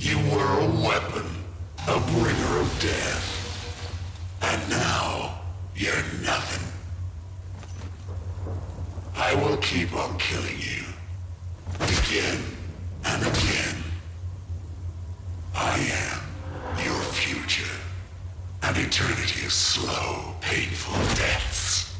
You were a weapon, a bringer of death. And now, you're nothing. I will keep on killing you. Again and again. I am your future. An eternity of slow, painful deaths.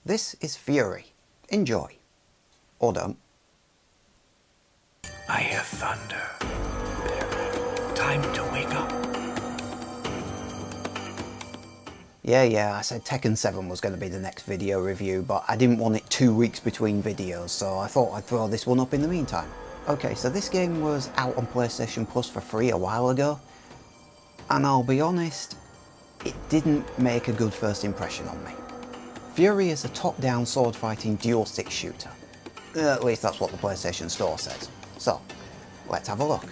This is Furi. Enjoy. Or don't. I hear thunder. Time to wake up. Yeah, I said Tekken 7 was going to be the next video review, but I didn't want it 2 weeks between videos, so I thought I'd throw this one up in the meantime. Okay, so this game was out on PlayStation Plus for free a while ago, and I'll be honest, it didn't make a good first impression on me. Furi is a top-down sword-fighting dual-stick shooter. At least that's what the PlayStation Store says. So, let's have a look.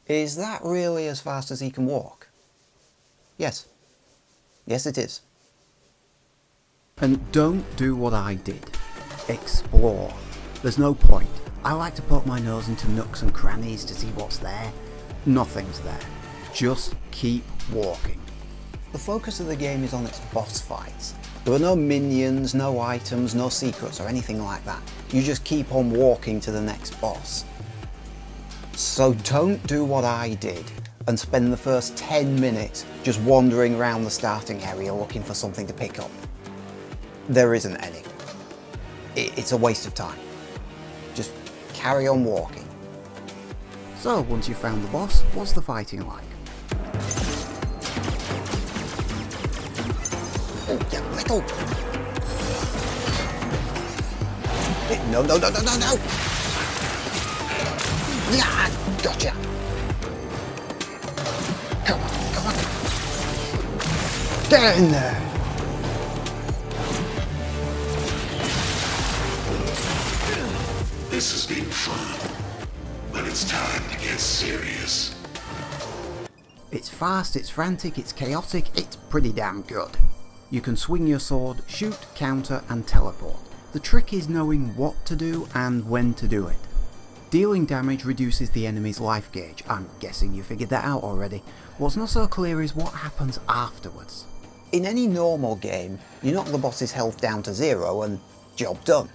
Is that really as fast as he can walk? Yes. Yes, it is. And don't do what I did. Explore. There's no point. I like to poke my nose into nooks and crannies to see what's there. Nothing's there. Just keep walking. The focus of the game is on its boss fights. There are no minions, no items, no secrets or anything like that. You just keep on walking to the next boss. So don't do what I did and spend the first 10 minutes just wandering around the starting area looking for something to pick up. There isn't any. It's a waste of time. Just carry on walking. So once you've found the boss, what's the fighting like? Oh, yeah, little. No. Yeah, gotcha. Come on. Get in there. This has been fun, but it's time to get serious. It's fast, it's frantic, it's chaotic, it's pretty damn good. You can swing your sword, shoot, counter and teleport. The trick is knowing what to do and when to do it. Dealing damage reduces the enemy's life gauge. I'm guessing you figured that out already. What's not so clear is what happens afterwards. In any normal game, you knock the boss's health down to 0 and job done.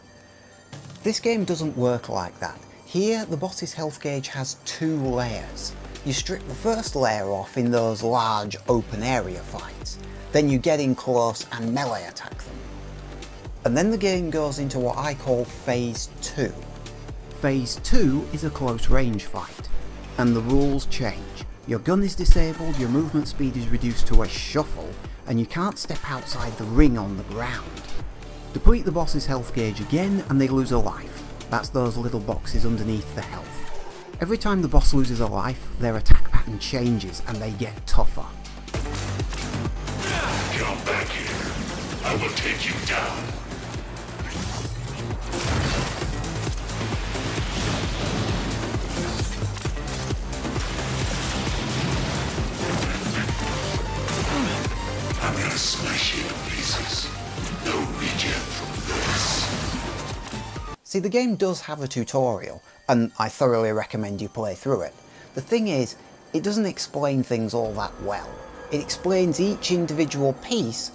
This game doesn't work like that. Here, the boss's health gauge has 2 layers. You strip the first layer off in those large open area fights. Then you get in close and melee attack them. And then the game goes into what I call Phase 2. Phase 2 is a close range fight, and the rules change. Your gun is disabled, your movement speed is reduced to a shuffle, and you can't step outside the ring on the ground. Deplete the boss's health gauge again and they lose a life. That's those little boxes underneath the health. Every time the boss loses a life, their attack pattern changes and they get tougher. Come back here. I will take you down. I'm gonna smash you to pieces. No regen from this. See, the game does have a tutorial, and I thoroughly recommend you play through it. The thing is, it doesn't explain things all that well. It explains each individual piece,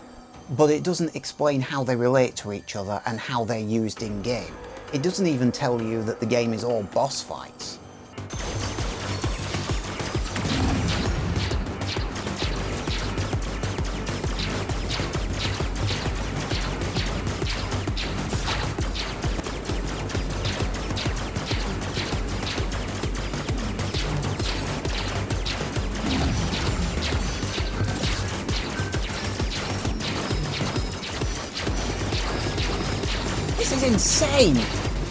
but it doesn't explain how they relate to each other and how they're used in-game. It doesn't even tell you that the game is all boss fights. This is insane!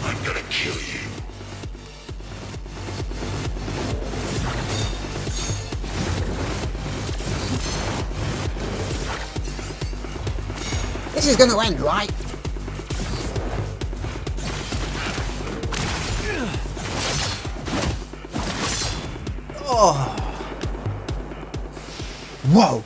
I'm gonna kill you. This is gonna end, right? Oh. Whoa.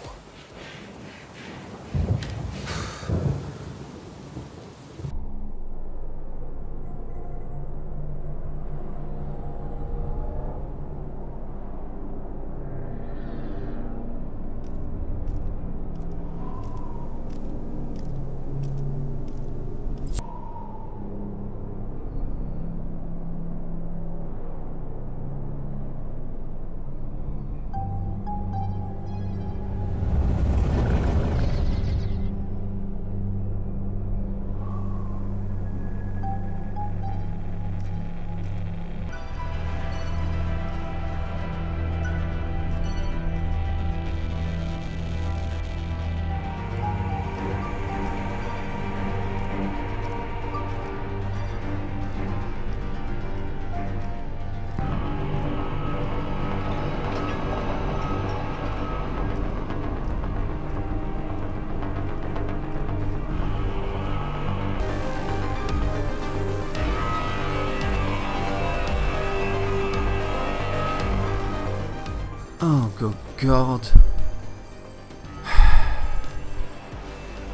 Oh, good God.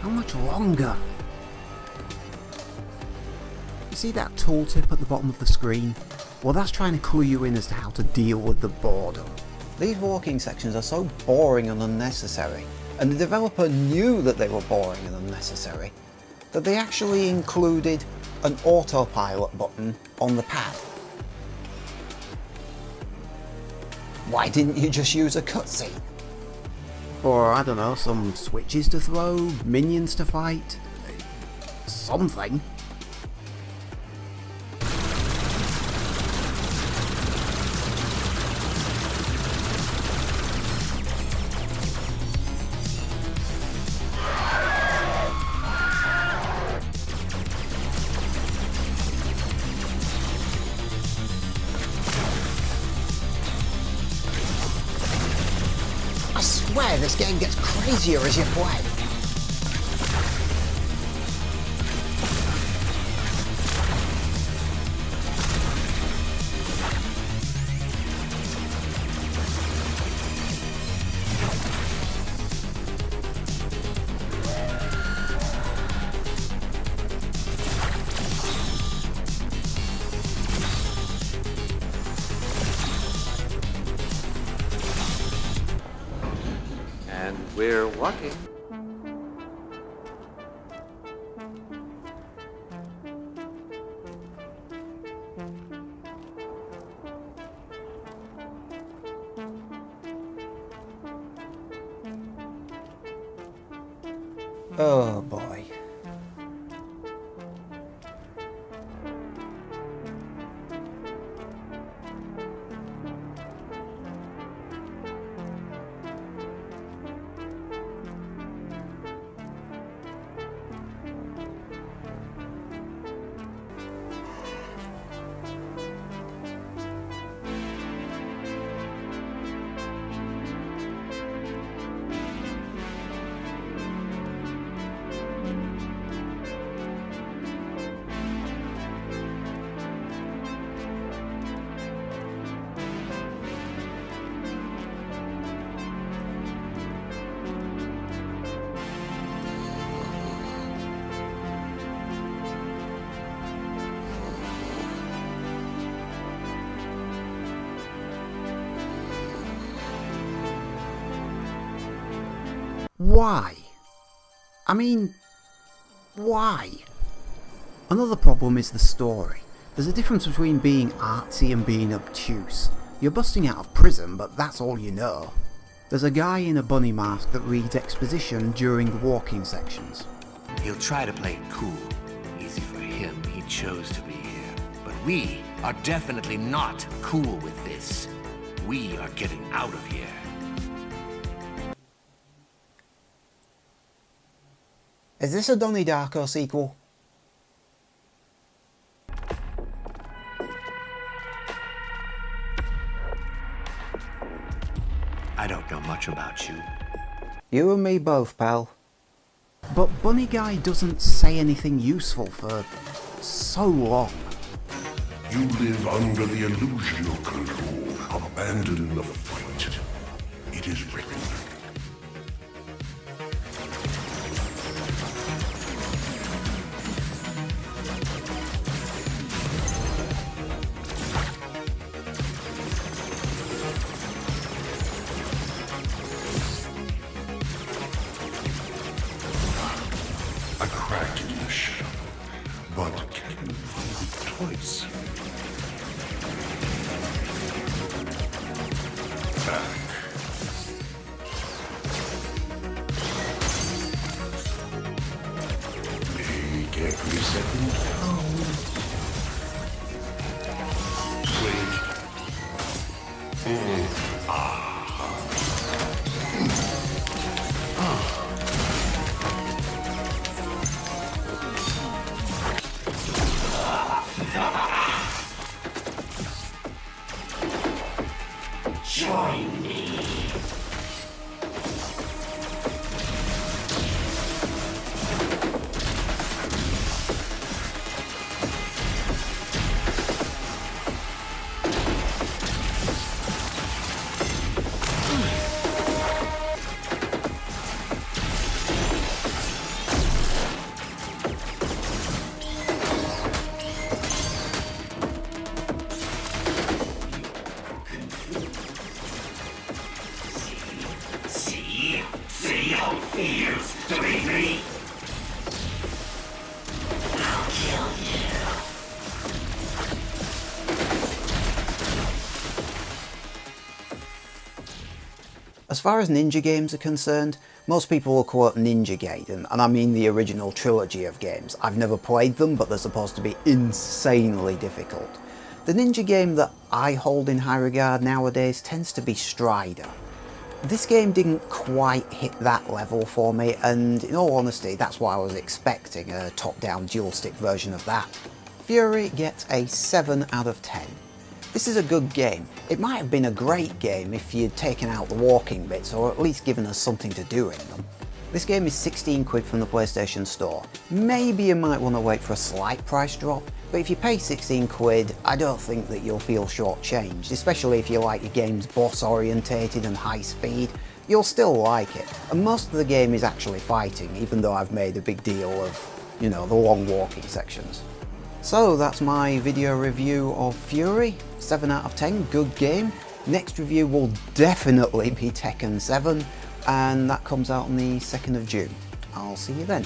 How much longer? You see that tooltip at the bottom of the screen? Well, that's trying to clue you in as to how to deal with the boredom. These walking sections are so boring and unnecessary, and the developer knew that they were boring and unnecessary, that they actually included an autopilot button on the pad. Why didn't you just use a cutscene? Or, I don't know, some switches to throw, minions to fight, something. I swear this game gets crazier as you play. And we're walking. Oh boy. Why? I mean, why? Another problem is the story. There's a difference between being artsy and being obtuse. You're busting out of prison, but that's all you know. There's a guy in a bunny mask that reads exposition during the walking sections. He'll try to play it cool. Easy for him, he chose to be here. But we are definitely not cool with this. We are getting out of here. Is this a Donnie Darko sequel? I don't know much about you. You and me both, pal. But Bunny Guy doesn't say anything useful for so long. You live under the illusion of control. Abandon the fight. It is written. I cracked in the shell, but can you find it twice? Back. Make every second count. Wait. Join me. See how it feels to be me? I'll kill you. As far as ninja games are concerned, most people will quote Ninja Gaiden, and I mean the original trilogy of games. I've never played them, but they're supposed to be insanely difficult. The ninja game that I hold in high regard nowadays tends to be Strider. This game didn't quite hit that level for me, and in all honesty, that's what I was expecting, a top-down dual-stick version of that. Furi gets a 7 out of 10. This is a good game. It might have been a great game if you'd taken out the walking bits, or at least given us something to do in them. This game is 16 quid from the PlayStation Store. Maybe you might want to wait for a slight price drop, but if you pay 16 quid, I don't think that you'll feel shortchanged, especially if you like your games boss orientated and high speed. You'll still like it, and most of the game is actually fighting, even though I've made a big deal of, you know, the long walking sections. So that's my video review of Furi, 7 out of 10, good game. Next review will definitely be Tekken 7, and that comes out on the 2nd of June. I'll see you then.